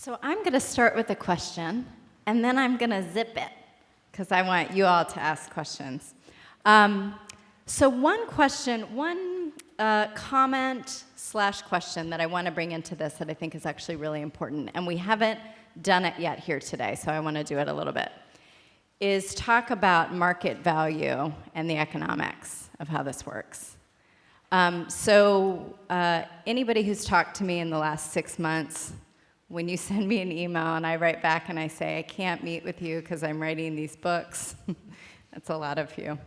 So I'm going to start with a question, and then I'm going to zip it, because I want you all to ask questions. So one comment/question that I want to bring into this that I think is actually really important, and we haven't done it yet here today, so I want to do it a little bit, is talk about market value and the economics of how this works. Anybody who's talked to me in the last 6 months, when you send me an email and I write back and I say, I can't meet with you because I'm writing these books, that's a lot of you.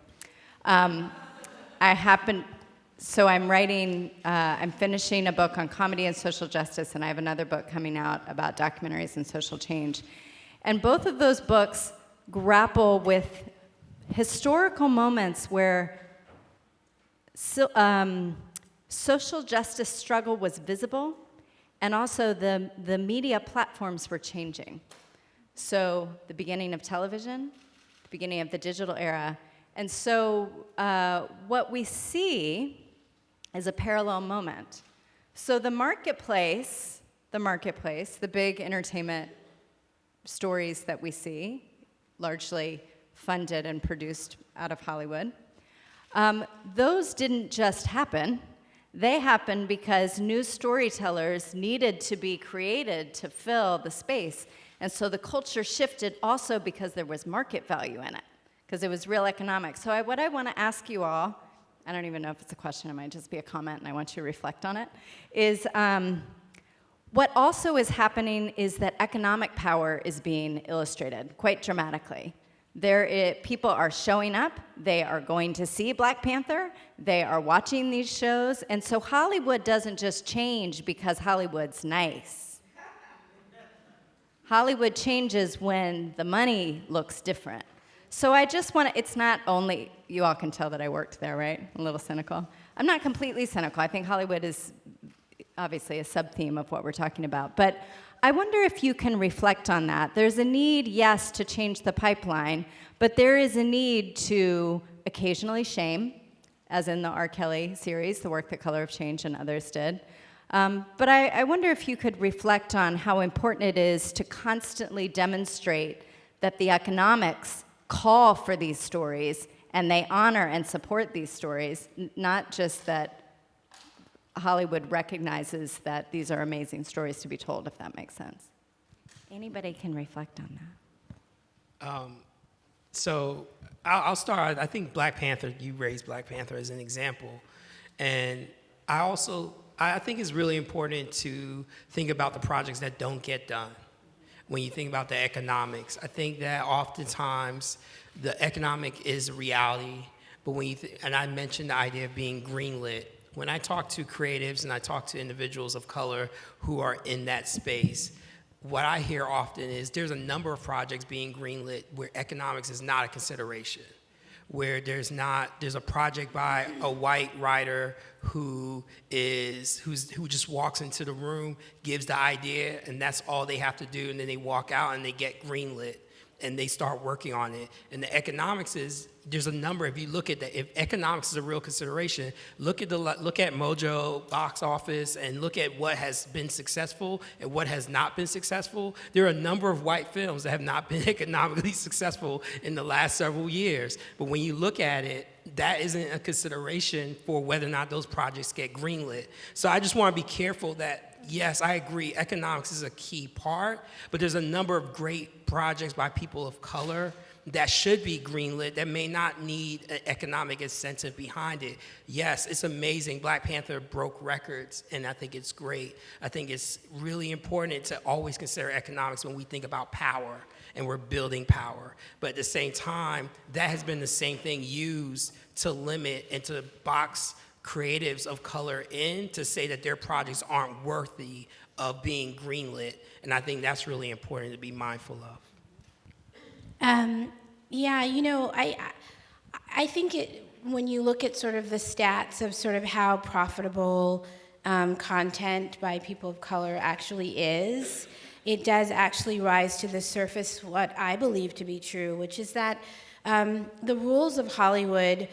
I'm finishing a book on comedy and social justice, and I have another book coming out about documentaries and social change. And both of those books grapple with historical moments where social justice struggle was visible, and also the media platforms were changing. So the beginning of television, the beginning of the digital era. And so what we see is a parallel moment. So the marketplace, the big entertainment stories that we see, largely funded and produced out of Hollywood, those didn't just happen. They happened because new storytellers needed to be created to fill the space. And so the culture shifted also because there was market value in it, because it was real economics. So what I want to ask you all, I don't even know if it's a question, it might just be a comment, and I want you to reflect on it, is what also is happening is that economic power is being illustrated quite dramatically. People are showing up, they are going to see Black Panther, they are watching these shows, and so Hollywood doesn't just change because Hollywood's nice. Hollywood changes when the money looks different. So I just want to, it's not only, you all can tell that I worked there, right? A little cynical. I'm not completely cynical. I think Hollywood is obviously a sub-theme of what we're talking about, but I wonder if you can reflect on that. There's a need, yes, to change the pipeline, but there is a need to occasionally shame, as in the R. Kelly series, The Work, The Color of Change, and others did. But I wonder if you could reflect on how important it is to constantly demonstrate that the economics call for these stories, and they honor and support these stories, not just that Hollywood recognizes that these are amazing stories to be told, if that makes sense. Anybody can reflect on that. So I'll start. I think Black Panther, you raised Black Panther as an example. And I think it's really important to think about the projects that don't get done. When you think about the economics, I think that oftentimes the economic is a reality, but when and I mentioned the idea of being greenlit. When I talk to creatives and I talk to individuals of color who are in that space, what I hear often is there's a number of projects being greenlit where economics is not a consideration, where there's a project by a white writer who just walks into the room, gives the idea, and that's all they have to do, and then they walk out and they get greenlit and they start working on it. And the economics is, there's a number, if you look at that, if economics is a real consideration, look at Mojo box office and look at what has been successful and what has not been successful. There are a number of white films that have not been economically successful in the last several years. But when you look at it, that isn't a consideration for whether or not those projects get greenlit. So I just want to be careful that, yes, I agree, economics is a key part, but there's a number of great projects by people of color that should be greenlit that may not need an economic incentive behind it. Yes, it's amazing. Black Panther broke records, and I think it's great. I think it's really important to always consider economics when we think about power, and we're building power. But at the same time, that has been the same thing used to limit and to box creatives of color in to say that their projects aren't worthy of being greenlit. And I think that's really important to be mindful of. Yeah, you know, I think when you look at sort of the stats of sort of how profitable content by people of color actually is, it does actually rise to the surface what I believe to be true, which is that the rules of Hollywood,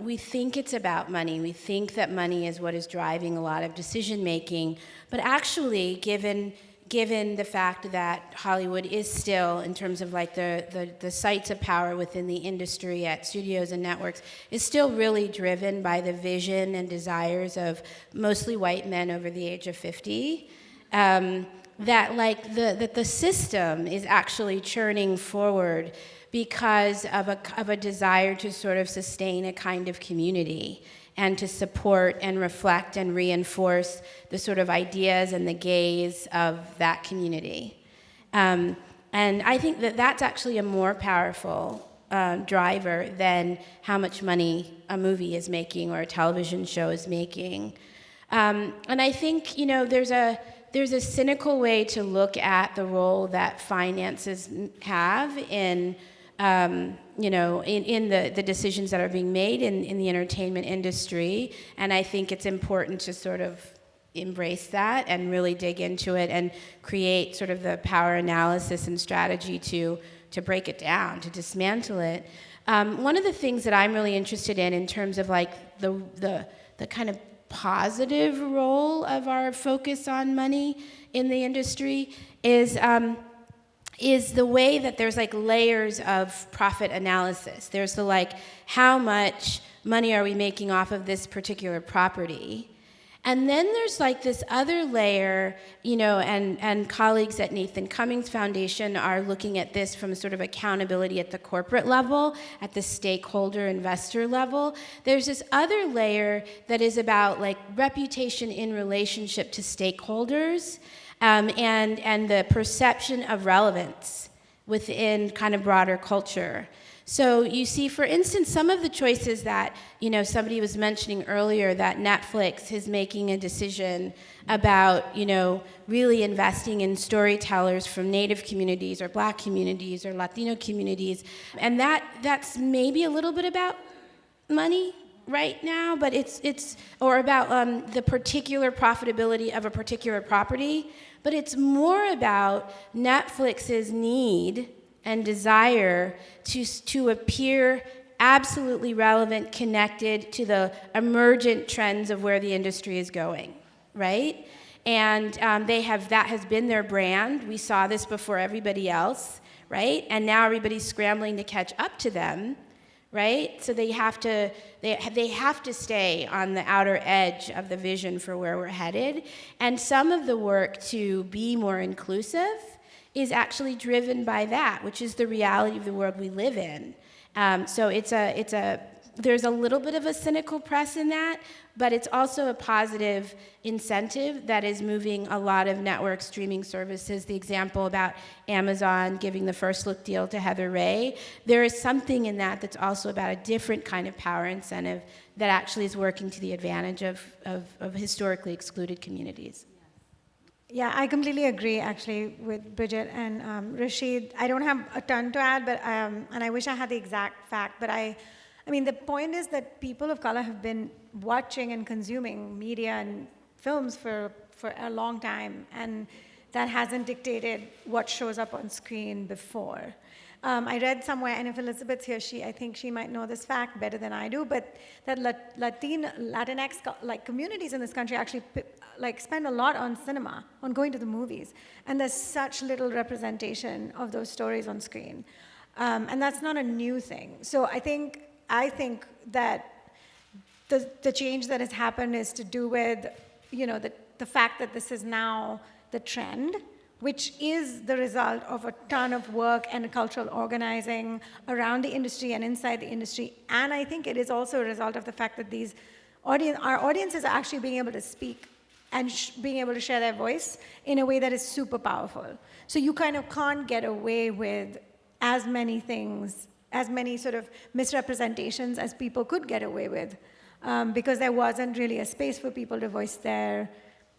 we think it's about money. We think that money is what is driving a lot of decision making, but actually, given given the fact that Hollywood is still, in terms of like the sites of power within the industry at studios and networks, is still really driven by the vision and desires of mostly white men over the age of 50. That like the system is actually churning forward because of a desire to sort of sustain a kind of community and to support and reflect and reinforce the sort of ideas and the gaze of that community. And I think that that's actually a more powerful driver than how much money a movie is making or a television show is making. And I think, you know, there's a cynical way to look at the role that finances have in you know, in the decisions that are being made in the entertainment industry. And I think it's important to sort of embrace that and really dig into it and create sort of the power analysis and strategy to break it down, to dismantle it. One of the things that I'm really interested in terms of like the kind of positive role of our focus on money in the industry is the way that there's like layers of profit analysis. There's the like, how much money are we making off of this particular property? And then there's like this other layer, you know, and colleagues at Nathan Cummings Foundation are looking at this from sort of accountability at the corporate level, at the stakeholder investor level. There's this other layer that is about like reputation in relationship to stakeholders, and the perception of relevance within kind of broader culture. So you see, for instance, some of the choices that, you know, somebody was mentioning earlier, that Netflix is making a decision about, you know, really investing in storytellers from Native communities or Black communities or Latino communities. And that's maybe a little bit about money right now, but it's or about the particular profitability of a particular property, but it's more about Netflix's need and desire to appear absolutely relevant, connected to the emergent trends of where the industry is going, right? And that has been their brand. We saw this before everybody else, right? And now everybody's scrambling to catch up to them, right? So they have to stay on the outer edge of the vision for where we're headed. And some of the work to be more inclusive is actually driven by that, which is the reality of the world we live in. So there's a little bit of a cynical press in that, but it's also a positive incentive that is moving a lot of network streaming services. The example about Amazon giving the first look deal to Heather Ray, there is something in that that's also about a different kind of power incentive that actually is working to the advantage of historically excluded communities. Yeah, I completely agree, actually, with Bridget and Rashid. I don't have a ton to add, but and I wish I had the exact fact, but I mean, the point is that people of color have been watching and consuming media and films for a long time, and that hasn't dictated what shows up on screen before. I read somewhere, and if Elizabeth's here, I think she might know this fact better than I do, but that Latinx like communities in this country actually like spend a lot on cinema, on going to the movies, and there's such little representation of those stories on screen, and that's not a new thing. So I think that the change that has happened is to do with, you know, the fact that this is now the trend, which is the result of a ton of work and cultural organizing around the industry and inside the industry. And I think it is also a result of the fact that our audiences are actually being able to speak and being able to share their voice in a way that is super powerful. So you kind of can't get away with as many things, as many sort of misrepresentations as people could get away with, because there wasn't really a space for people to voice their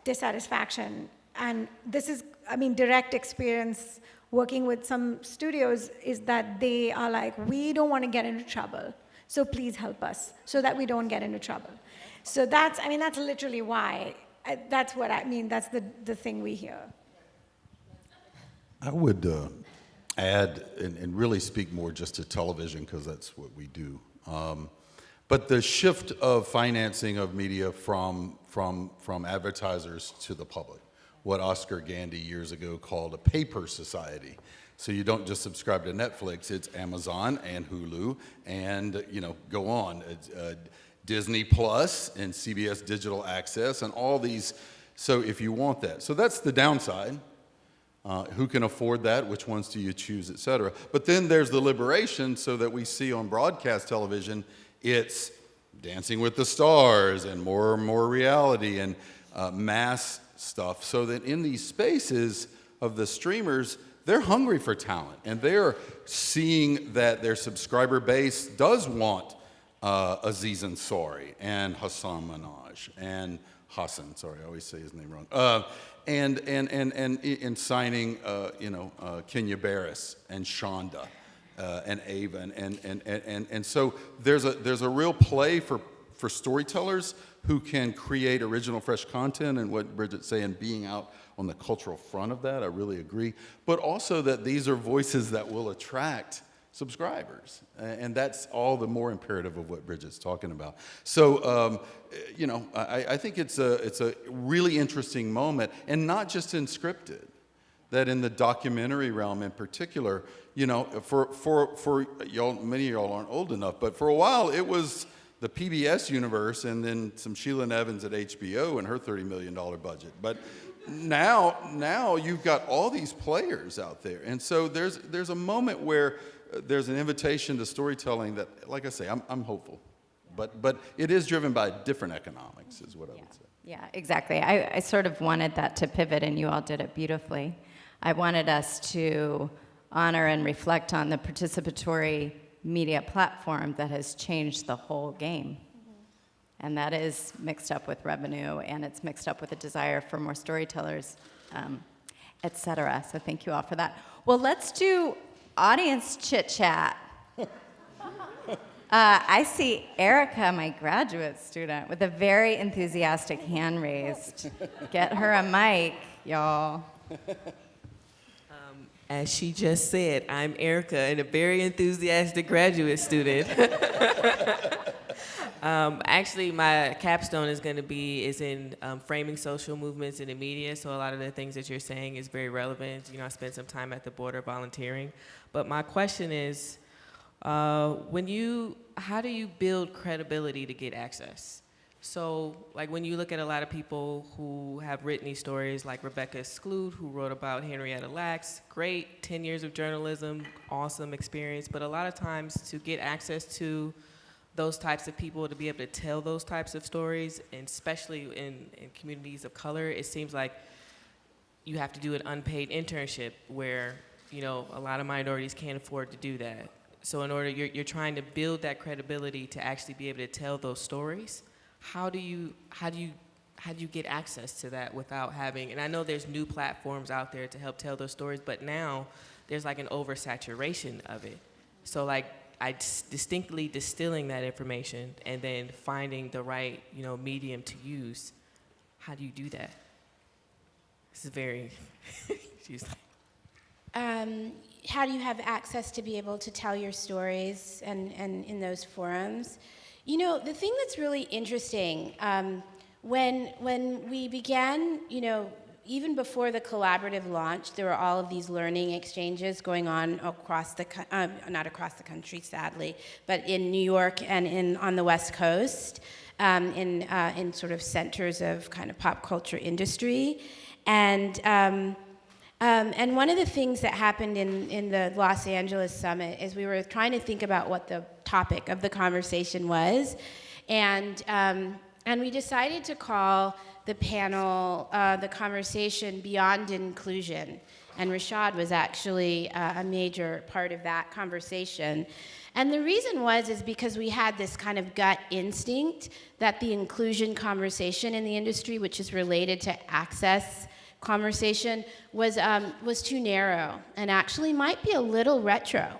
dissatisfaction. And this is, I mean, direct experience working with some studios is that they are like, we don't want to get into trouble, so please help us so that we don't get into trouble. So that's literally why, that's what I mean, that's the thing we hear. I would add and really speak more just to television, because that's what we do. But the shift of financing of media from advertisers to the public, what Oscar Gandy years ago called a paper society. So you don't just subscribe to Netflix, it's Amazon and Hulu and, go on. Disney Plus and CBS Digital Access and all these. So if you want that. So that's the downside. Who can afford that? Which ones do you choose, et cetera? But then there's the liberation, so that we see on broadcast television, it's Dancing with the Stars and more reality and mass stuff. So that in these spaces of the streamers, they're hungry for talent, and they're seeing that their subscriber base does want Aziz Ansari and Hassan Minaj and Hassan, sorry, I always say his name wrong. And signing, Kenya Barris and Shonda and Ava, and so there's a real play for storytellers who can create original, fresh content, and what Bridget's saying, being out on the cultural front of that, I really agree. But also that these are voices that will attract subscribers, and that's all the more imperative of what Bridget's talking about. So, I think it's a really interesting moment, and not just in scripted. That in the documentary realm in particular, for y'all, many of y'all aren't old enough, but for a while it was the PBS universe, and then some Sheila Nevins at HBO and her $30 million budget. But now you've got all these players out there, and so there's a moment where there's an invitation to storytelling that, like I say, I'm hopeful, but it is driven by different economics, is what I would say. Yeah, exactly. I sort of wanted that to pivot, and you all did it beautifully. I wanted us to honor and reflect on the participatory media platform that has changed the whole game. And that is mixed up with revenue, and it's mixed up with a desire for more storytellers, et cetera. So thank you all for that. Well, let's do audience chit chat. I see Erica, my graduate student, with a very enthusiastic hand raised. Get her a mic, y'all. As she just said, I'm Erica and a very enthusiastic graduate student. Actually, my capstone is in framing social movements in the media, so a lot of the things that you're saying is very relevant. I spent some time at the border volunteering. But my question is, how do you build credibility to get access? So, like, when you look at a lot of people who have written these stories, like Rebecca Skloot, who wrote about Henrietta Lacks, great, 10 years of journalism, awesome experience, but a lot of times to get access to those types of people, to be able to tell those types of stories, and especially in communities of color, it seems like you have to do an unpaid internship where, a lot of minorities can't afford to do that. So you're trying to build that credibility to actually be able to tell those stories. How do you get access to that without having, and I know there's new platforms out there to help tell those stories, but now there's like an oversaturation of it. So like distinctly distilling that information and then finding the right, medium to use. How do you do that? This is very, she's like. How do you have access to be able to tell your stories and in those forums? The thing that's really interesting, when we began, even before the collaborative launch, there were all of these learning exchanges going on across not across the country, sadly, but in New York and on the West Coast, in sort of centers of kind of pop culture industry. And one of the things that happened in the Los Angeles summit is we were trying to think about what the topic of the conversation was, and we decided to call the panel the conversation Beyond Inclusion, and Rashad was actually a major part of that conversation. And the reason is because we had this kind of gut instinct that the inclusion conversation in the industry, which is related to access conversation, was too narrow and actually might be a little retro,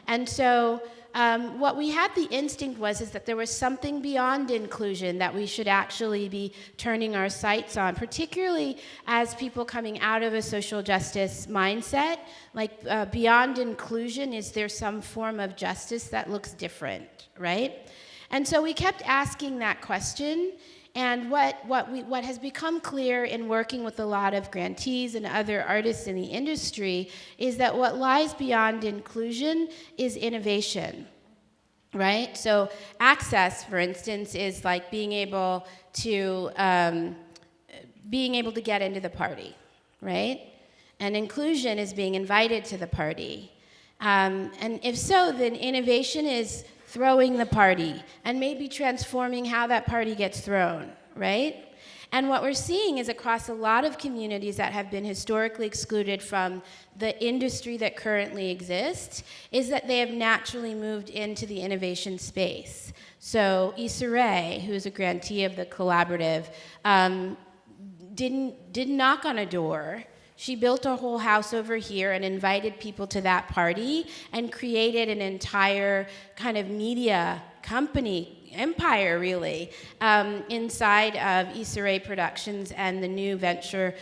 And so what we had the instinct is that there was something beyond inclusion that we should actually be turning our sights on, particularly as people coming out of a social justice mindset. Like beyond inclusion, is there some form of justice that looks different, right? And so we kept asking that question. And what has become clear in working with a lot of grantees and other artists in the industry is that what lies beyond inclusion is innovation, right? So access, for instance, is like being able to get into the party, right? And inclusion is being invited to the party. And if so, then innovation is throwing the party and maybe transforming how that party gets thrown, right? And what we're seeing is across a lot of communities that have been historically excluded from the industry that currently exists is that they have naturally moved into the innovation space. So Issa Rae, who's a grantee of the collaborative, didn't knock on a door. She built a whole house over here and invited people to that party and created an entire kind of media company, empire really, inside of Issa Rae Productions and the new venture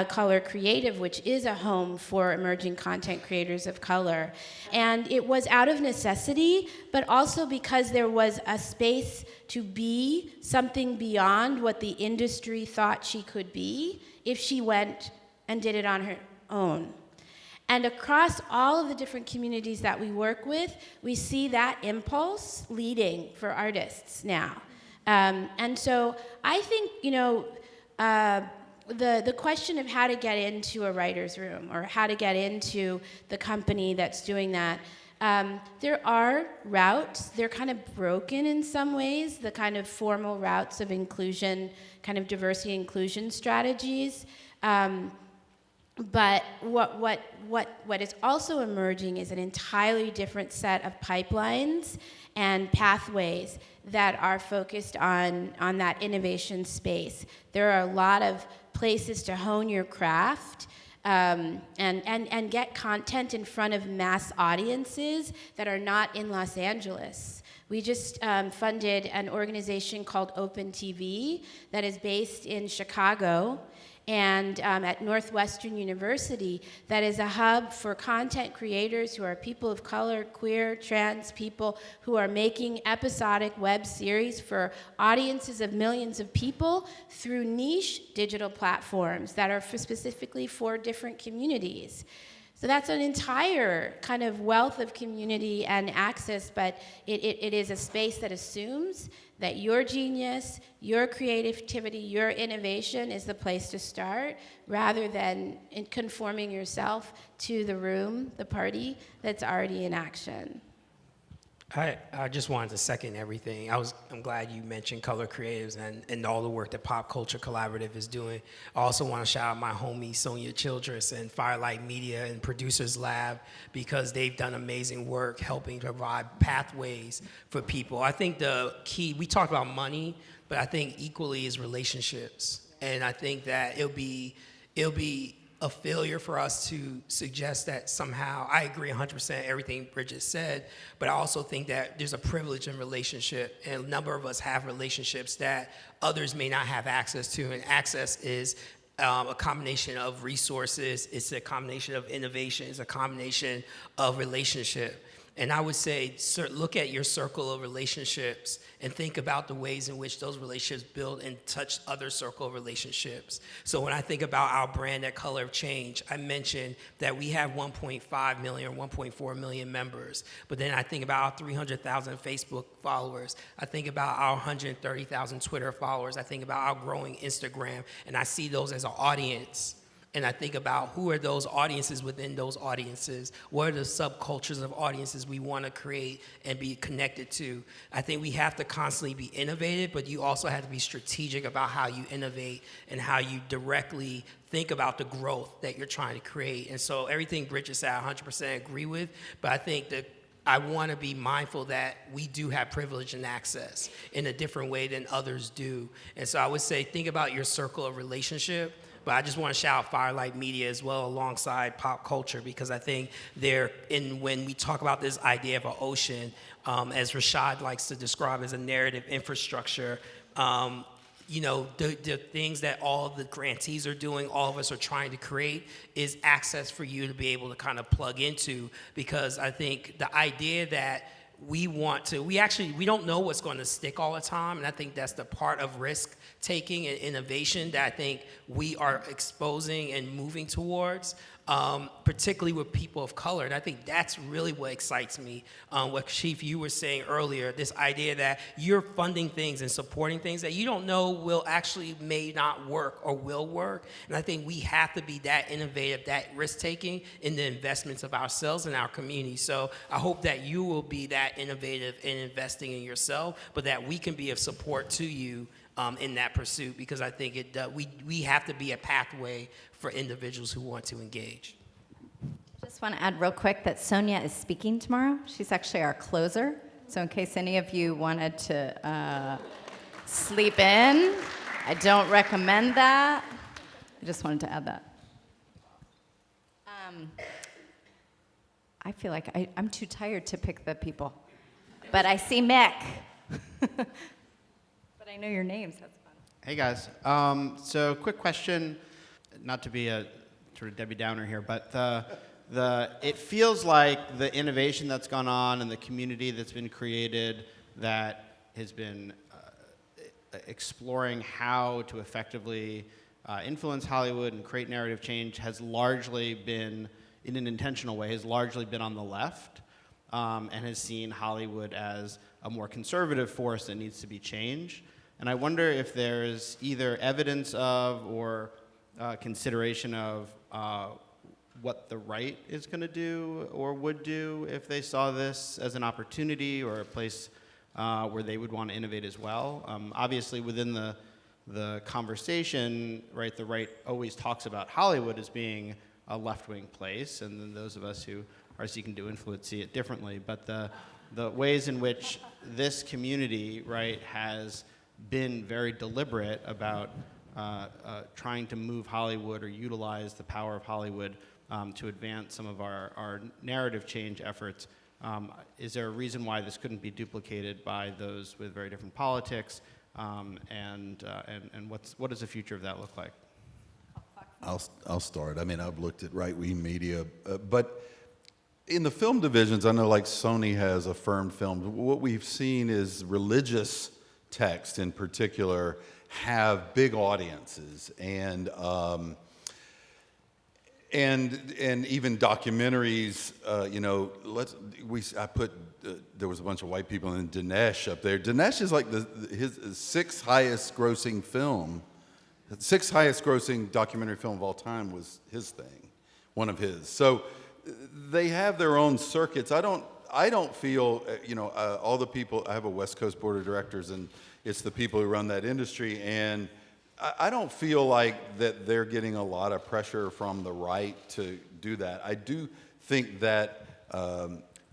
Color Creative, which is a home for emerging content creators of color. And it was out of necessity, but also because there was a space to be something beyond what the industry thought she could be if she went and did it on her own. And across all of the different communities that we work with, we see that impulse leading for artists now. And so I think, the question of how to get into a writer's room or how to get into the company that's doing that, there are routes. They're kind of broken in some ways, the kind of formal routes of inclusion, kind of diversity inclusion strategies. But what is also emerging is an entirely different set of pipelines and pathways that are focused on that innovation space. There are a lot of places to hone your craft and get content in front of mass audiences that are not in Los Angeles. We just funded an organization called Open TV that is based in Chicago and at Northwestern University, that is a hub for content creators who are people of color, queer, trans people who are making episodic web series for audiences of millions of people through niche digital platforms that are specifically for different communities. So that's an entire kind of wealth of community and access, but it is a space that assumes that your genius, your creativity, your innovation is the place to start, rather than conforming yourself to the room, the party that's already in action. I just wanted to second everything. I'm glad you mentioned Color Creatives and all the work that Pop Culture Collaborative is doing. I also want to shout out my homie Sonia Childress and Firelight Media and Producers Lab, because they've done amazing work helping provide pathways for people. I think the key, we talked about money, but I think equally is relationships. And I think that it'll be a failure for us to suggest that somehow, I agree 100% everything Bridget said, but I also think that there's a privilege in relationship, and a number of us have relationships that others may not have access to, and access is a combination of resources, it's a combination of innovation, it's a combination of relationship. And I would say, look at your circle of relationships and think about the ways in which those relationships build and touch other circle of relationships. So when I think about our brand at Color of Change, I mentioned that we have 1.5 million or 1.4 million members. But then I think about our 300,000 Facebook followers. I think about our 130,000 Twitter followers. I think about our growing Instagram. And I see those as an audience. And I think about who are those audiences within those audiences? What are the subcultures of audiences we want to create and be connected to? I think we have to constantly be innovative, but you also have to be strategic about how you innovate and how you directly think about the growth that you're trying to create. And so everything Bridget said, I 100% agree with, but I think that I want to be mindful that we do have privilege and access in a different way than others do. And so I would say, think about your circle of relationship. But I just want to shout out Firelight Media as well alongside Pop Culture, because I think when we talk about this idea of an ocean, as Rashad likes to describe as a narrative infrastructure, the things that all of the grantees are doing, all of us are trying to create, is access for you to be able to kind of plug into, because I think the idea that we don't know what's going to stick all the time, and I think that's the part of risk taking and innovation that I think we are exposing and moving towards, particularly with people of color. And I think that's really what excites me. What Chief, you were saying earlier, this idea that you're funding things and supporting things that you don't know will actually may not work or will work. And I think we have to be that innovative, that risk taking in the investments of ourselves and our community. So I hope that you will be that innovative in investing in yourself, but that we can be of support to you in that pursuit, because I think we have to be a pathway for individuals who want to engage. Just want to add real quick that Sonia is speaking tomorrow. She's actually our closer. So in case any of you wanted to sleep in, I don't recommend that. I just wanted to add that. I feel like I'm too tired to pick the people. But I see Mick. But I know your names. That's fun. Hey guys. So quick question, not to be a sort of Debbie Downer here, but it feels like the innovation that's gone on and the community that's been created that has been exploring how to effectively influence Hollywood and create narrative change has largely been, in an intentional way, has largely been on the left, and has seen Hollywood as a more conservative force that needs to be changed. And I wonder if there's either evidence of or consideration of what the right is going to do or would do if they saw this as an opportunity or a place where they would want to innovate as well. Obviously, within the conversation, right, the right always talks about Hollywood as being a left-wing place, and then those of us who are seeking to influence see it differently. But the ways in which this community, right, has been very deliberate about trying to move Hollywood or utilize the power of Hollywood to advance some of our narrative change efforts. Is there a reason why this couldn't be duplicated by those with very different politics? And what does the future of that look like? I'll start. I mean, I've looked at right-wing media, but in the film divisions, I know like Sony has affirmed films. What we've seen is religious text in particular have big audiences, and even documentaries. There was a bunch of white people in Dinesh up there. Dinesh is like his sixth highest grossing film. The sixth highest grossing documentary film of all time was his thing, one of his. So they have their own circuits. I don't feel, all the people, I have a West Coast board of directors, and it's the people who run that industry, and I don't feel like that they're getting a lot of pressure from the right to do that. I do think that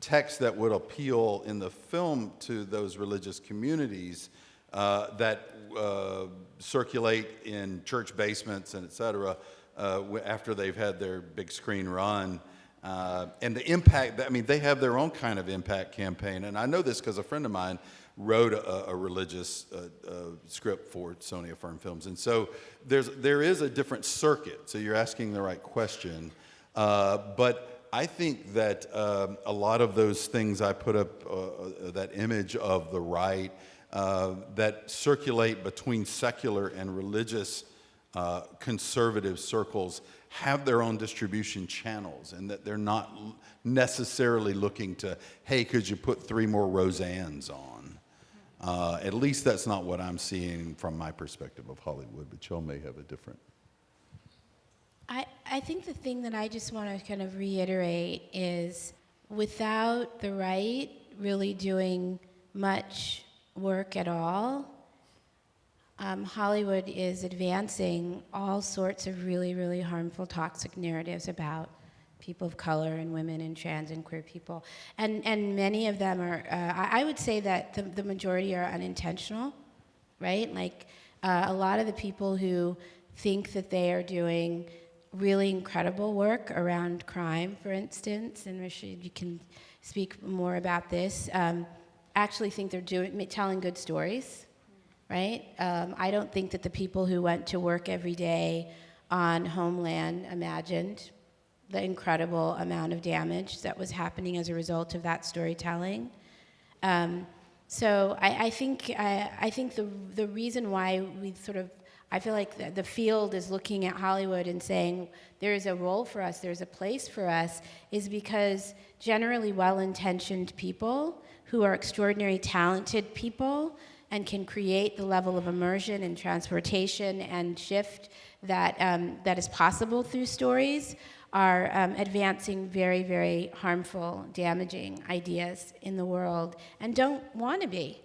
text that would appeal in the film to those religious communities that circulate in church basements and et cetera, after they've had their big screen run. And the impact, I mean, they have their own kind of impact campaign. And I know this because a friend of mine wrote a religious script for Sony Affirmed Films. And so there is a different circuit. So you're asking the right question. But I think that a lot of those things I put up, that image of the right, that circulate between secular and religious conservative circles have their own distribution channels, and that they're not necessarily looking to, hey, could you put 3 more Roseannes on? At least that's not what I'm seeing from my perspective of Hollywood, but y'all may have a different. I think the thing that I just want to kind of reiterate is without the right really doing much work at all, Hollywood is advancing all sorts of really, really harmful, toxic narratives about people of color and women and trans and queer people. And many of them are, I would say that the majority are unintentional, right? Like a lot of the people who think that they are doing really incredible work around crime, for instance, and Rashid, you can speak more about this, actually think they're telling good stories. Right? I don't think that the people who went to work every day on Homeland imagined the incredible amount of damage that was happening as a result of that storytelling. So I think the reason why we sort of, I feel like the field is looking at Hollywood and saying there is a role for us, there's a place for us, is because generally well-intentioned people who are extraordinarily talented people and can create the level of immersion and transportation and shift that is possible through stories are advancing very, very harmful, damaging ideas in the world and don't want to be.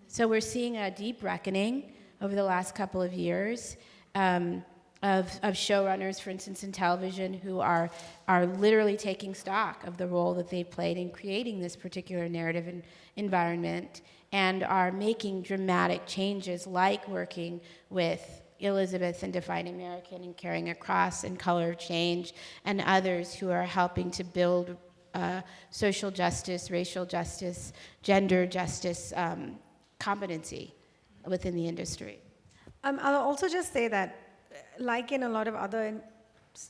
So we're seeing a deep reckoning over the last couple of years of showrunners, for instance, in television, who are literally taking stock of the role that they've played in creating this particular narrative and environment, and are making dramatic changes, like working with Elizabeth in Define American and Carrying a Cross and Color of Change, and others who are helping to build social justice, racial justice, gender justice competency within the industry. I'll also just say that, like in a lot of other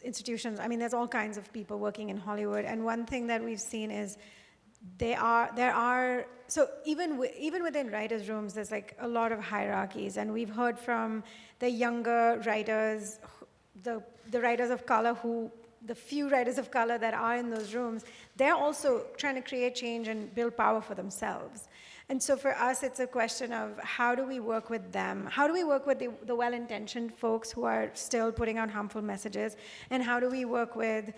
institutions, I mean, there's all kinds of people working in Hollywood, and one thing that we've seen is there are so even within writers' rooms, there's like a lot of hierarchies, and we've heard from the younger writers, the writers of color the few writers of color that are in those rooms, they're also trying to create change and build power for themselves. And so for us, it's a question of how do we work with them? How do we work with the well-intentioned folks who are still putting out harmful messages? And how do we work with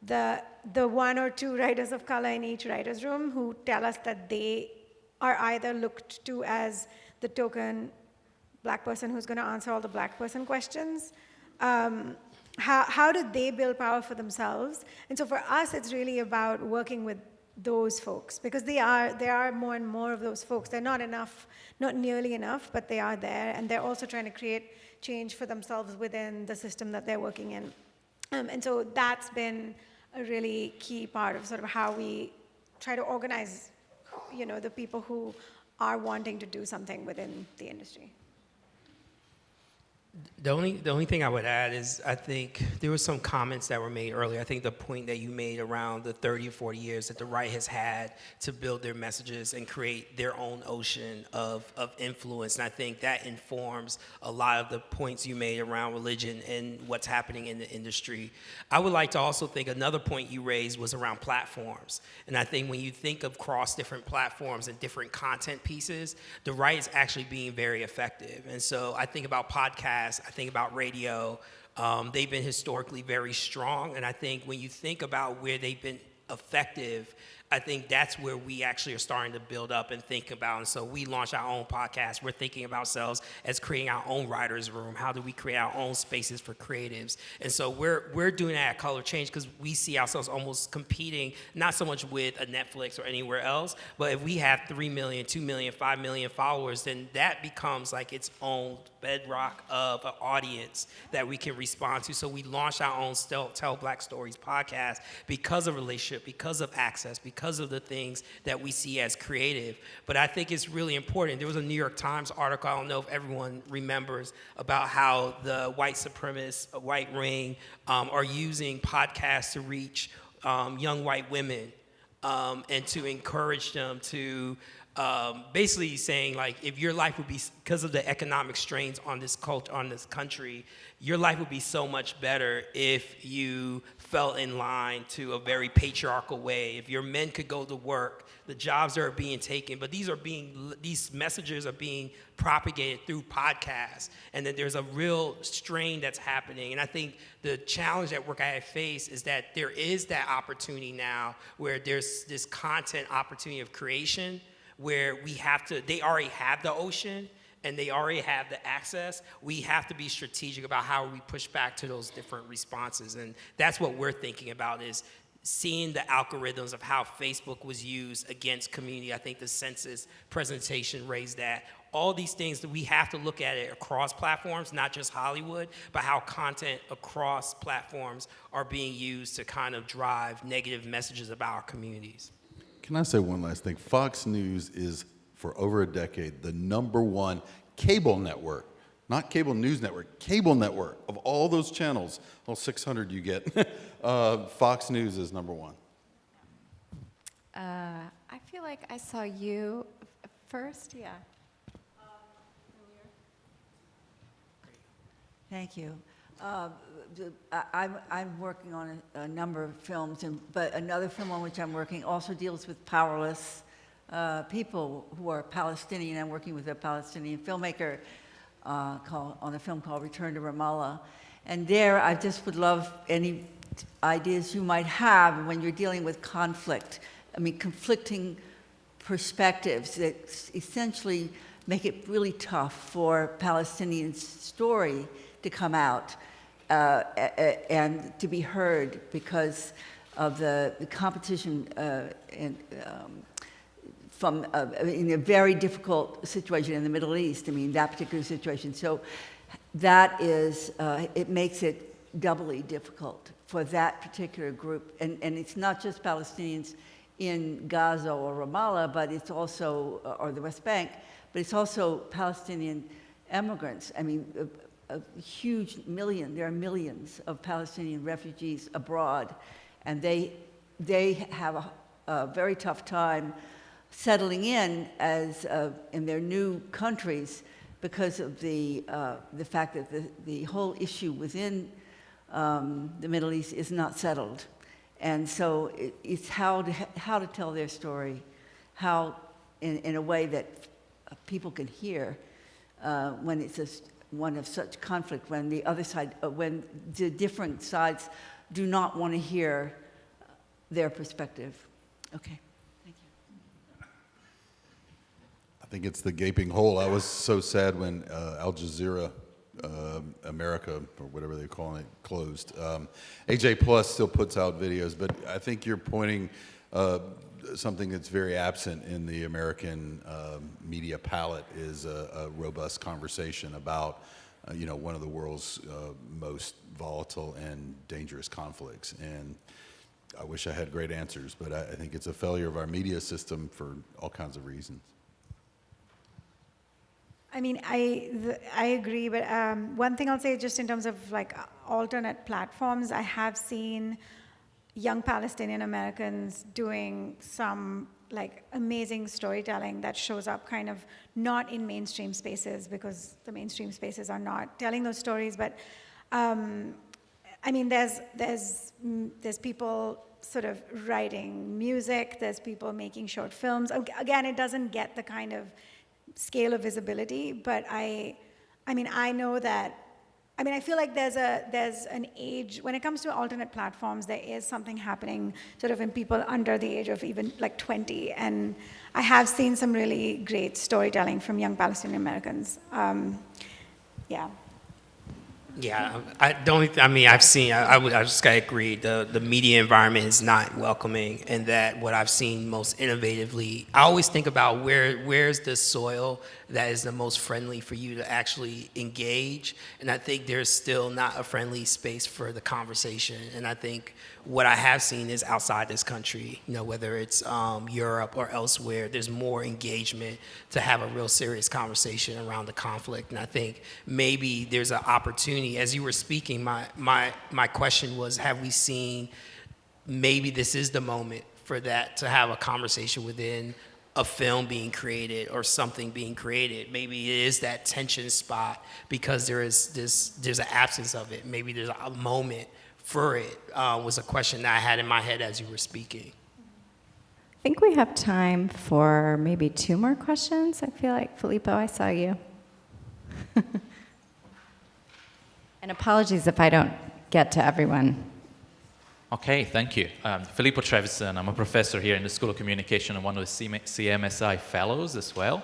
the one or two writers of color in each writer's room who tell us that they are either looked to as the token black person who's going to answer all the black person questions? How do they build power for themselves? And so for us, it's really about working with those folks, because there are more and more of those folks. They're not enough, not nearly enough, but they are there, and they're also trying to create change for themselves within the system that they're working in. And so that's been a really key part of sort of how we try to organize, the people who are wanting to do something within the industry. The only thing I would add is I think there were some comments that were made earlier. I think the point that you made around the 30 or 40 years that the right has had to build their messages and create their own ocean of influence. And I think that informs a lot of the points you made around religion and what's happening in the industry. I would like to also think another point you raised was around platforms. And I think when you think of cross different platforms and different content pieces, the right is actually being very effective. And so I think about podcasts, I think about radio. They've been historically very strong, and I think when you think about where they've been effective, I think that's where we actually are starting to build up and think about. And so we launched our own podcast. We're thinking of ourselves as creating our own writer's room. How do we create our own spaces for creatives? And so we're doing that at Color Change because we see ourselves almost competing, not so much with a Netflix or anywhere else, but if we have 3 million, 2 million, 5 million followers, then that becomes like its own bedrock of an audience that we can respond to. So we launched our own Tell Black Stories podcast because of relationship, because of access, because of the things that we see as creative. But I think it's really important. There was a New York Times article, I don't know if everyone remembers, about how the white supremacists, white ring, are using podcasts to reach young white women and to encourage them to basically saying, like, if your life would be, because of the economic strains on this culture, on this country, your life would be so much better if you fell in line to a very patriarchal way. If your men could go to work, the jobs are being taken, but these messages are being propagated through podcasts, and that there's a real strain that's happening. And I think the challenge that work I face is that there is that opportunity now where there's this content opportunity of creation, where they already have the ocean and they already have the access. We have to be strategic about how we push back to those different responses. And that's what we're thinking about, is seeing the algorithms of how Facebook was used against community. I think the census presentation raised that. All these things that we have to look at it across platforms, not just Hollywood, but how content across platforms are being used to kind of drive negative messages about our communities. Can I say one last thing? Fox News is, for over a decade, the #1 cable network, not cable news network, cable network of all those channels, all 600 you get. Fox News is #1. I feel like I saw you first, yeah. Thank you. I'm working on a number of films, but another film on which I'm working also deals with powerless people who are Palestinian. I'm working with a Palestinian filmmaker on a film called Return to Ramallah. And there, I just would love any ideas you might have when you're dealing with conflict. I mean, conflicting perspectives that essentially make it really tough for Palestinian story to come out and to be heard because of the competition from in a very difficult situation in the Middle East. I mean, that particular situation. So that is, it makes it doubly difficult for that particular group. And it's not just Palestinians in Gaza or Ramallah, but it's also, or the West Bank, but it's also Palestinian immigrants. I mean, a huge there are millions of Palestinian refugees abroad, and they have a very tough time settling in as in their new countries because of the fact that the whole issue within the Middle East is not settled. And so it's how to tell their story, how in a way that people can hear when it's one of such conflict, when the other side, when the different sides do not want to hear their perspective. Okay, thank you. I think it's the gaping hole. I was so sad when Al Jazeera America, or whatever they're calling it, closed. AJ Plus still puts out videos, but I think you're pointing something that's very absent in the American media palette is a robust conversation about one of the world's most volatile and dangerous conflicts. And I wish I had great answers, but I think it's a failure of our media system for all kinds of reasons. I mean, I agree, but one thing I'll say just in terms of like alternate platforms, I have seen young Palestinian Americans doing some like amazing storytelling that shows up kind of not in mainstream spaces because the mainstream spaces are not telling those stories, but I mean, there's people sort of writing music, there's people making short films. Again, it doesn't get the kind of scale of visibility, but I know that, I feel like there's an age, when it comes to alternate platforms, there is something happening sort of in people under the age of even like 20, and I have seen some really great storytelling from young Palestinian Americans. Yeah. Yeah, I've seen, I just gotta agree, the media environment is not welcoming, and that what I've seen most innovatively, I always think about where's the soil that is the most friendly for you to actually engage, and I think there's still not a friendly space for the conversation, and I think what I have seen is outside this country, whether it's Europe or elsewhere, there's more engagement to have a real serious conversation around the conflict. And I think maybe there's an opportunity. As you were speaking, my question was, have we seen maybe this is the moment for that, to have a conversation within a film being created or something being created? Maybe it is that tension spot because there's an absence of it. Maybe there's a moment for it, was a question that I had in my head as you were speaking. I think we have time for maybe 2 more questions. I feel like, Filippo, I saw you. And apologies if I don't get to everyone. Okay, thank you. Filippo Trevisan, I'm a professor here in the School of Communication and one of the CMSI fellows as well.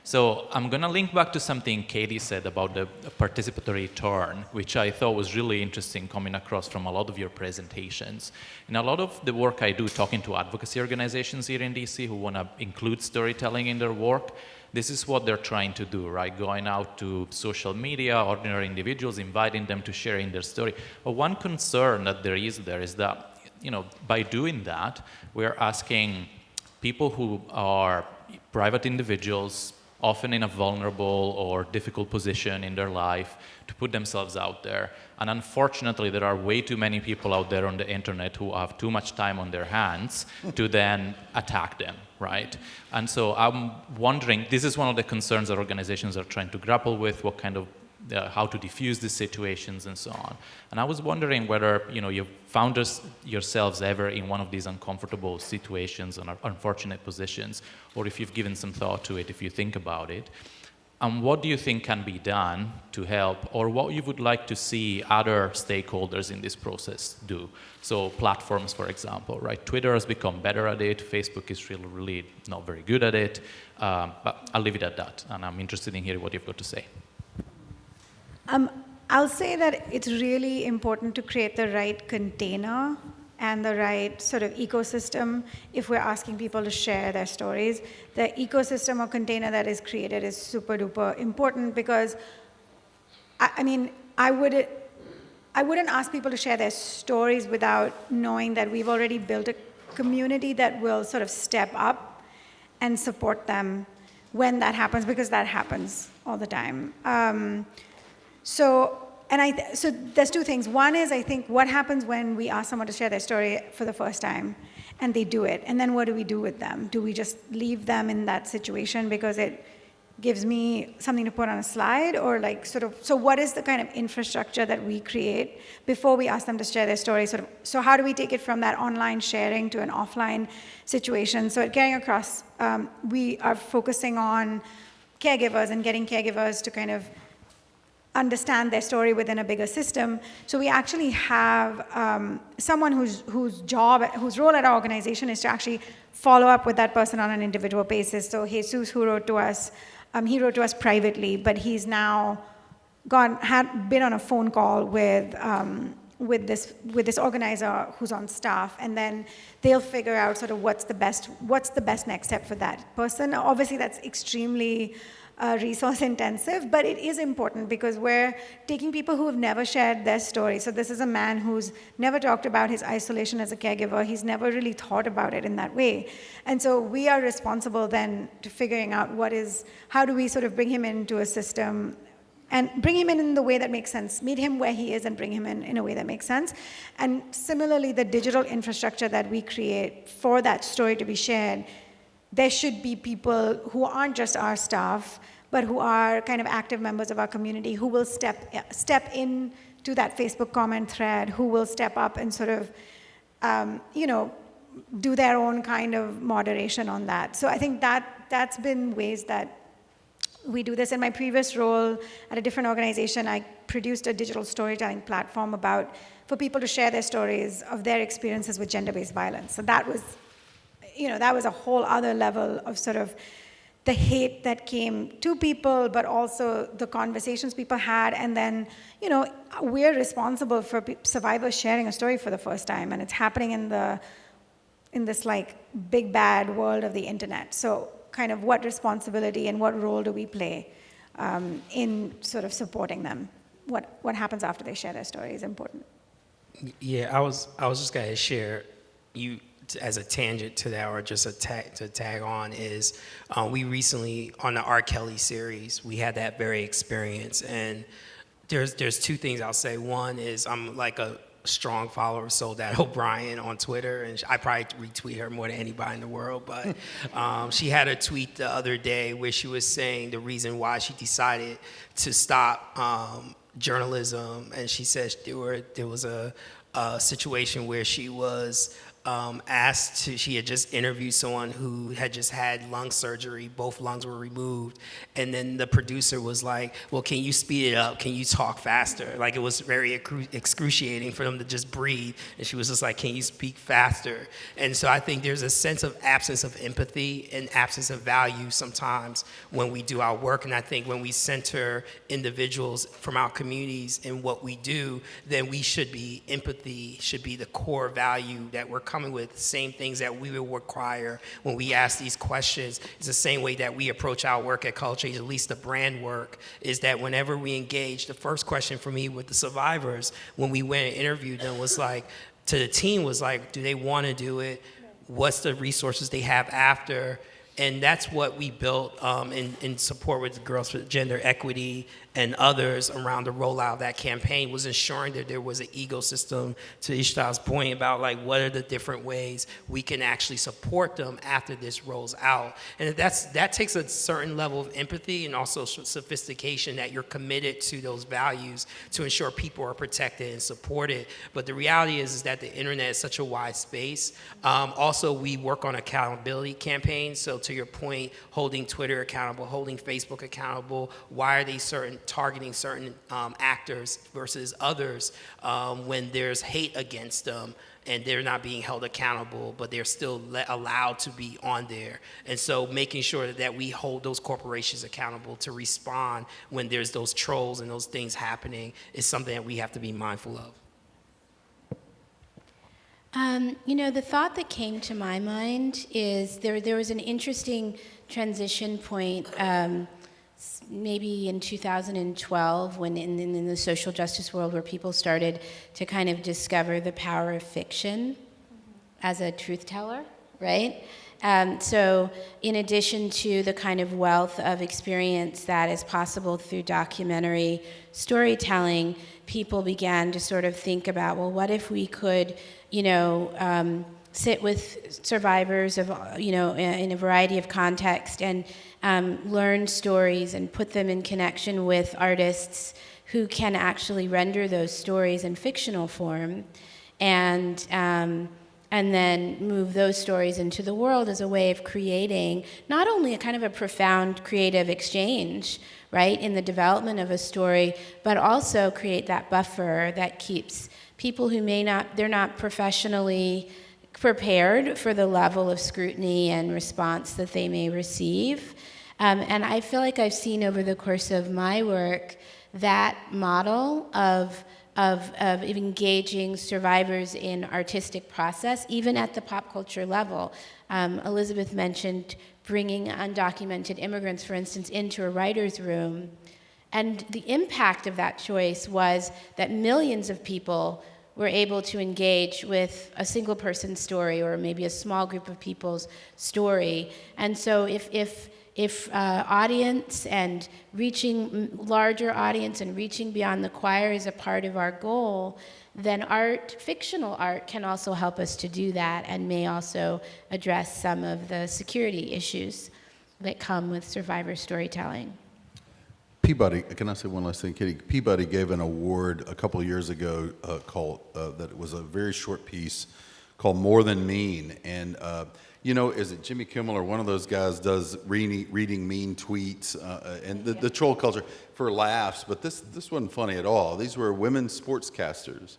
So I'm going to link back to something Katie said about the participatory turn, which I thought was really interesting coming across from a lot of your presentations. In a lot of the work I do talking to advocacy organizations here in DC who want to include storytelling in their work, this is what they're trying to do, right? Going out to social media, ordinary individuals, inviting them to share in their story. But one concern that there is that, by doing that, we're asking people who are private individuals, often in a vulnerable or difficult position in their life, to put themselves out there. And unfortunately, there are way too many people out there on the internet who have too much time on their hands to then attack them, right? And so I'm wondering, this is one of the concerns that organizations are trying to grapple with, what kind of how to diffuse these situations and so on. And I was wondering whether you've found yourselves ever in one of these uncomfortable situations and unfortunate positions, or if you've given some thought to it, if you think about it. And what do you think can be done to help, or what you would like to see other stakeholders in this process do? So platforms, for example, right? Twitter has become better at it. Facebook is really not very good at it. But I'll leave it at that. And I'm interested in hearing what you've got to say. I'll say that it's really important to create the right container and the right sort of ecosystem if we're asking people to share their stories. The ecosystem or container that is created is super duper important because, I wouldn't ask people to share their stories without knowing that we've already built a community that will sort of step up and support them when that happens, because that happens all the time. So there's two things. One is, I think, what happens when we ask someone to share their story for the first time and they do it? And then what do we do with them? Do we just leave them in that situation because it gives me something to put on a slide? Or so what is the kind of infrastructure that we create before we ask them to share their story? So how do we take it from that online sharing to an offline situation? So at Caring Across, we are focusing on caregivers and getting caregivers to kind of understand their story within a bigger system. So we actually have someone whose role at our organization is to actually follow up with that person on an individual basis. So Jesus, who wrote to us, he wrote to us privately, but he's now been on a phone call with this organizer who's on staff, and then they'll figure out sort of what's the best next step for that person. Obviously, that's extremely resource intensive, but it is important because we're taking people who have never shared their story. So this is a man who's never talked about his isolation as a caregiver. He's never really thought about it in that way. And so we are responsible then to figuring out how do we sort of bring him into a system and bring him in the way that makes sense, meet him where he is and bring him in a way that makes sense. And similarly, the digital infrastructure that we create for that story to be shared, there should be people who aren't just our staff, but who are kind of active members of our community who will step in to that Facebook comment thread, who will step up and sort of, do their own kind of moderation on that. So I think that's been ways that we do this. In my previous role at a different organization, I produced a digital storytelling platform for people to share their stories of their experiences with gender-based violence. So that was a whole other level of sort of the hate that came to people, but also the conversations people had. And then, we're responsible for survivors sharing a story for the first time, and it's happening in this like big bad world of the internet. So kind of what responsibility and what role do we play in sort of supporting them? What happens after they share their story is important. Yeah, I was just gonna share as a tangent to that, or just to tag on, is we recently, on the R. Kelly series, we had that very experience. And there's two things I'll say. One is I'm like a strong follower of Soledad O'Brien on Twitter, and I probably retweet her more than anybody in the world, but she had a tweet the other day where she was saying the reason why she decided to stop journalism, and she said there was a situation where she was she had just interviewed someone who had just had lung surgery, both lungs were removed, and then the producer was like, well, can you speed it up? Can you talk faster? Like, it was very excruciating for them to just breathe, and she was just like, can you speak faster? And so I think there's a sense of absence of empathy and absence of value sometimes when we do our work, and I think when we center individuals from our communities in what we do, then empathy should be the core value that we're coming with. Same things that we will require when we ask these questions. It's the same way that we approach our work at Color Change, at least the brand work, is that whenever we engage, the first question for me with the survivors when we went and interviewed them was like, to the team was like, do they want to do it? What's the resources they have after? And that's what we built in support with Girls for Gender Equity and others around the rollout of that campaign, was ensuring that there was an ecosystem, to Ishta's point about like what are the different ways we can actually support them after this rolls out. And that takes a certain level of empathy and also sophistication, that you're committed to those values to ensure people are protected and supported. But the reality is that the internet is such a wide space. Also, we work on accountability campaigns. So to your point, holding Twitter accountable, holding Facebook accountable. Why are they targeting certain actors versus others when there's hate against them and they're not being held accountable, but they're still allowed to be on there? And so making sure that we hold those corporations accountable to respond when there's those trolls and those things happening is something that we have to be mindful of. The thought that came to my mind is there was an interesting transition point maybe in 2012 when in the social justice world, where people started to kind of discover the power of fiction as a truth teller, right? So in addition to the kind of wealth of experience that is possible through documentary storytelling, people began to sort of think about, well, what if we could, sit with survivors of, in a variety of contexts and learn stories and put them in connection with artists who can actually render those stories in fictional form, and then move those stories into the world as a way of creating not only a kind of a profound creative exchange, right, in the development of a story, but also create that buffer that keeps people who they're not professionally prepared for the level of scrutiny and response that they may receive. And I feel like I've seen over the course of my work that model of engaging survivors in artistic process, even at the pop culture level. Elizabeth mentioned bringing undocumented immigrants, for instance, into a writer's room. And the impact of that choice was that millions of people were able to engage with a single person's story, or maybe a small group of people's story. And so if audience and reaching larger audience and reaching beyond the choir is a part of our goal, then fictional art can also help us to do that, and may also address some of the security issues that come with survivor storytelling. Peabody, can I say one last thing, Katie? Peabody gave an award a couple of years ago called, that it was a very short piece called More Than Mean. And, is it Jimmy Kimmel or one of those guys does reading mean tweets and the troll culture for laughs, but this wasn't funny at all. These were women sportscasters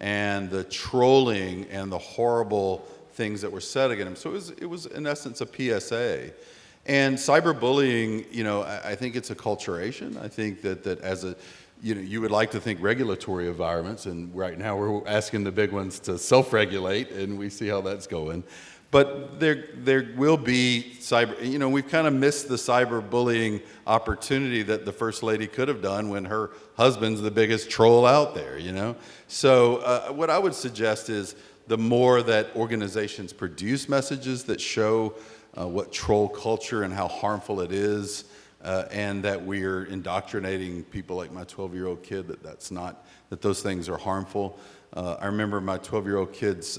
and the trolling and the horrible things that were said against them. So it was in essence a PSA. And cyberbullying, I think it's a culturation. I think that as a, you would like to think regulatory environments, and right now we're asking the big ones to self-regulate, and we see how that's going. But there will be cyber, we've kind of missed the cyberbullying opportunity that the First Lady could have done when her husband's the biggest troll out there, So what I would suggest is the more that organizations produce messages that show what troll culture and how harmful it is, and that we're indoctrinating people like my 12-year-old kid that those things are harmful. I remember my 12-year-old kid's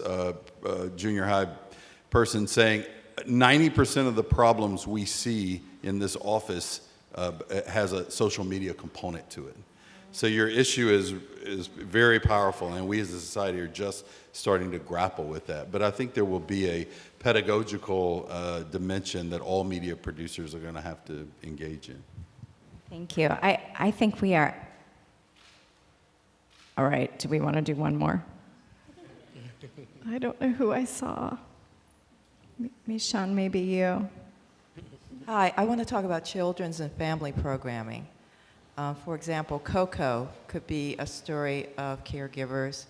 junior high person saying 90% of the problems we see in this office has a social media component to it. So your issue is very powerful, and we as a society are just starting to grapple with that. But I think there will be a pedagogical dimension that all media producers are going to have to engage in. Thank you. I think we are. All right, do we want to do one more? I don't know who I saw. Mishan, maybe you. Hi, I want to talk about children's and family programming. For example, Coco could be a story of caregivers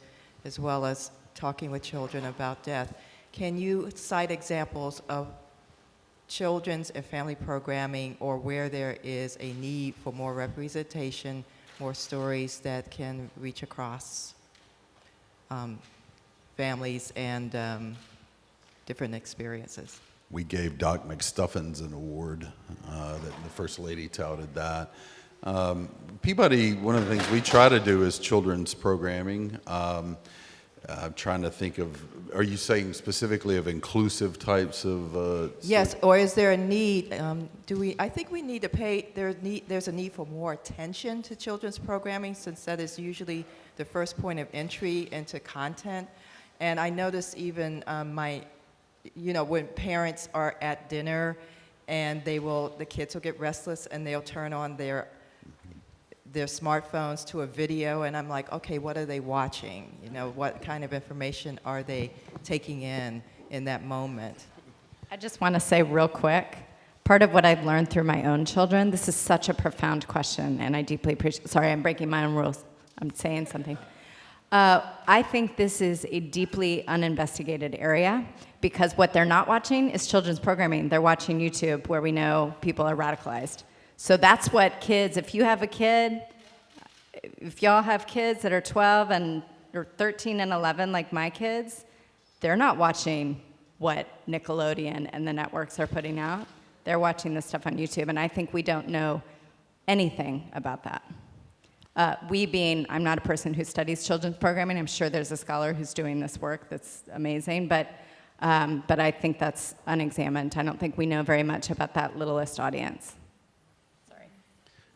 as well as talking with children about death. Can you cite examples of children's and family programming, or where there is a need for more representation, more stories that can reach across families and different experiences? we gave Doc McStuffins an award, that the First Lady touted that. Peabody, one of the things we try to do is children's programming. I'm trying to think of, are you saying specifically of inclusive types of? Yes, or is there a need, I think we need to there's a need for more attention to children's programming, since that is usually the first point of entry into content. And I notice even when parents are at dinner and the kids will get restless and they'll turn on their smartphones to a video, and I'm like, okay, what are they watching? What kind of information are they taking in that moment? I just want to say real quick, part of what I've learned through my own children, this is such a profound question, and I deeply appreciate, sorry, I'm breaking my own rules. I'm saying something. I think this is a deeply uninvestigated area, because what they're not watching is children's programming. They're watching YouTube, where we know people are radicalized. So that's what kids, if y'all have kids that are 12 or 13 and 11 like my kids, they're not watching what Nickelodeon and the networks are putting out. They're watching this stuff on YouTube, and I think we don't know anything about that. I'm not a person who studies children's programming. I'm sure there's a scholar who's doing this work that's amazing, but I think that's unexamined. I don't think we know very much about that littlest audience.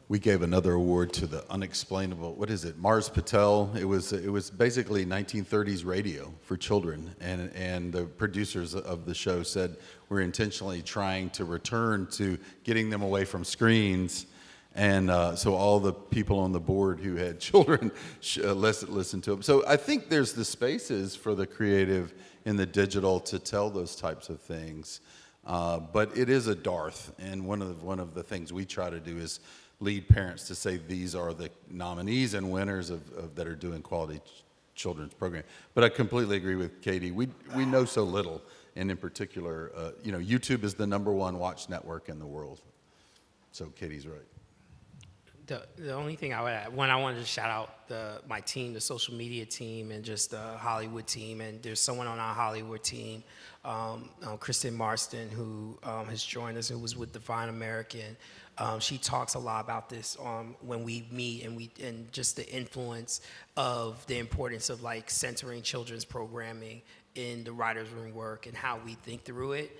We gave another award to the unexplainable, what is it, Mars Patel. It was basically 1930s radio for children, and the producers of the show said we're intentionally trying to return to getting them away from screens, and so all the people on the board who had children listened to them. So I think there's the spaces for the creative in the digital to tell those types of things, but it is a dearth, and one of the things we try to do is lead parents to say these are the nominees and winners that are doing quality children's program. But I completely agree with Katie. We know so little, and in particular, YouTube is the #1 watch network in the world. So Katie's right. The only thing I would add, I wanted to shout out my team, the social media team, and just the Hollywood team. And there's someone on our Hollywood team, Kristen Marston, who has joined us, who was with Divine American. She talks a lot about this when we meet, and just the influence of the importance of centering children's programming in the writer's room work and how we think through it,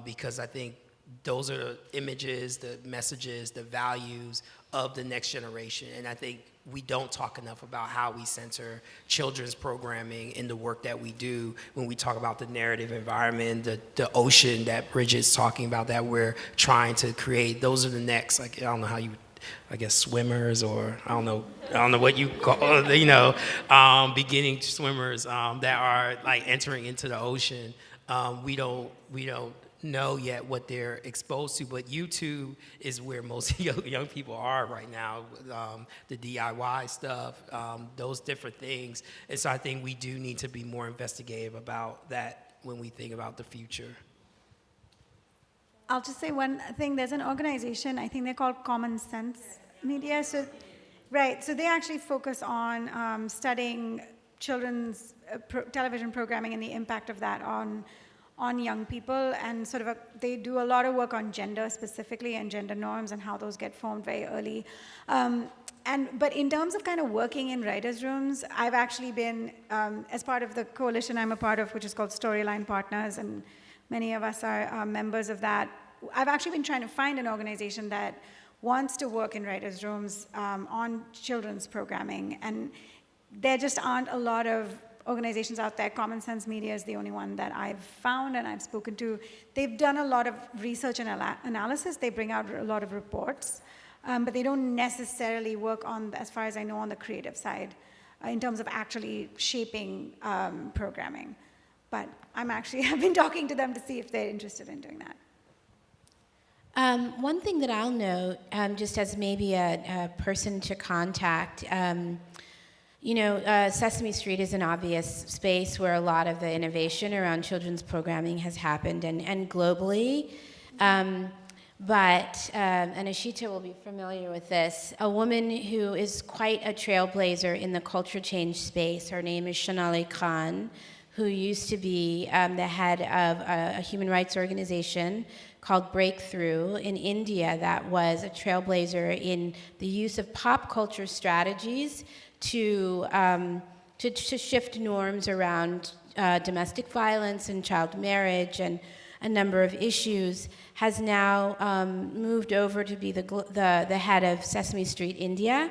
because I think those are the images, the messages, the values of the next generation. And I think we don't talk enough about how we center children's programming in the work that we do when we talk about the narrative environment, the ocean that Bridget's talking about that we're trying to create. Those are the next, I don't know how you, I guess swimmers, or I don't know what you call, beginning swimmers that are entering into the ocean. We don't know yet what they're exposed to, but YouTube is where most young people are right now, the DIY stuff, those different things. And so I think we do need to be more investigative about that when we think about the future. I'll just say one thing. There's an organization, I think they're called Common Sense Media. So they actually focus on studying children's television programming and the impact of that on young people, and they do a lot of work on gender specifically and gender norms and how those get formed very early. But in terms of kind of working in writers' rooms, I've actually been, as part of the coalition I'm a part of, which is called Storyline Partners, and many of us are members of that. I've actually been trying to find an organization that wants to work in writers' rooms on children's programming, and there just aren't a lot of organizations out there. Common Sense Media is the only one that I've found and I've spoken to. They've done a lot of research and analysis. They bring out a lot of reports, but they don't necessarily work on, as far as I know, on the creative side in terms of actually shaping programming. But I've been talking to them to see if they're interested in doing that. One thing that I'll note, just as maybe a person to contact, Sesame Street is an obvious space where a lot of the innovation around children's programming has happened, and globally. But Ashita will be familiar with this, a woman who is quite a trailblazer in the culture change space. Her name is Shonali Khan, who used to be the head of a human rights organization called Breakthrough in India that was a trailblazer in the use of pop culture strategies to shift norms around domestic violence and child marriage and a number of issues, has now moved over to be the head of Sesame Street India.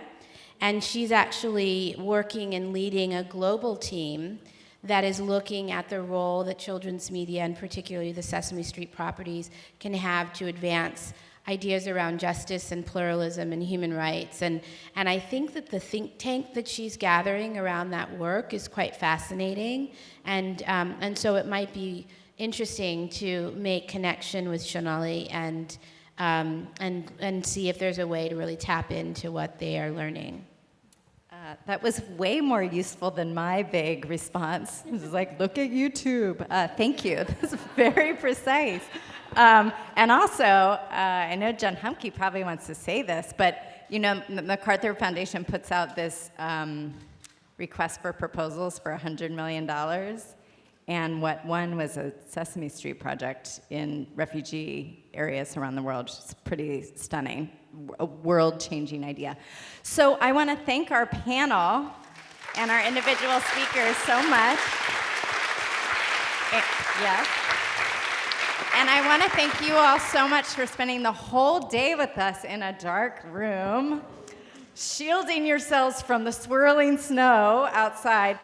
And she's actually working and leading a global team that is looking at the role that children's media, and particularly the Sesame Street properties, can have to advance ideas around justice and pluralism and human rights. And I think that the think tank that she's gathering around that work is quite fascinating. And so it might be interesting to make connection with Shonali and see if there's a way to really tap into what they are learning. That was way more useful than my vague response. It was like, look at YouTube. Thank you. That's very precise. And also, I know Jen Humke probably wants to say this, but you know, the MacArthur Foundation puts out this request for proposals for $100 million. And what won was a Sesame Street project in refugee areas around the world, which is pretty stunning, a world-changing idea. So I want to thank our panel and our individual speakers so much. Yes. And I want to thank you all so much for spending the whole day with us in a dark room, shielding yourselves from the swirling snow outside.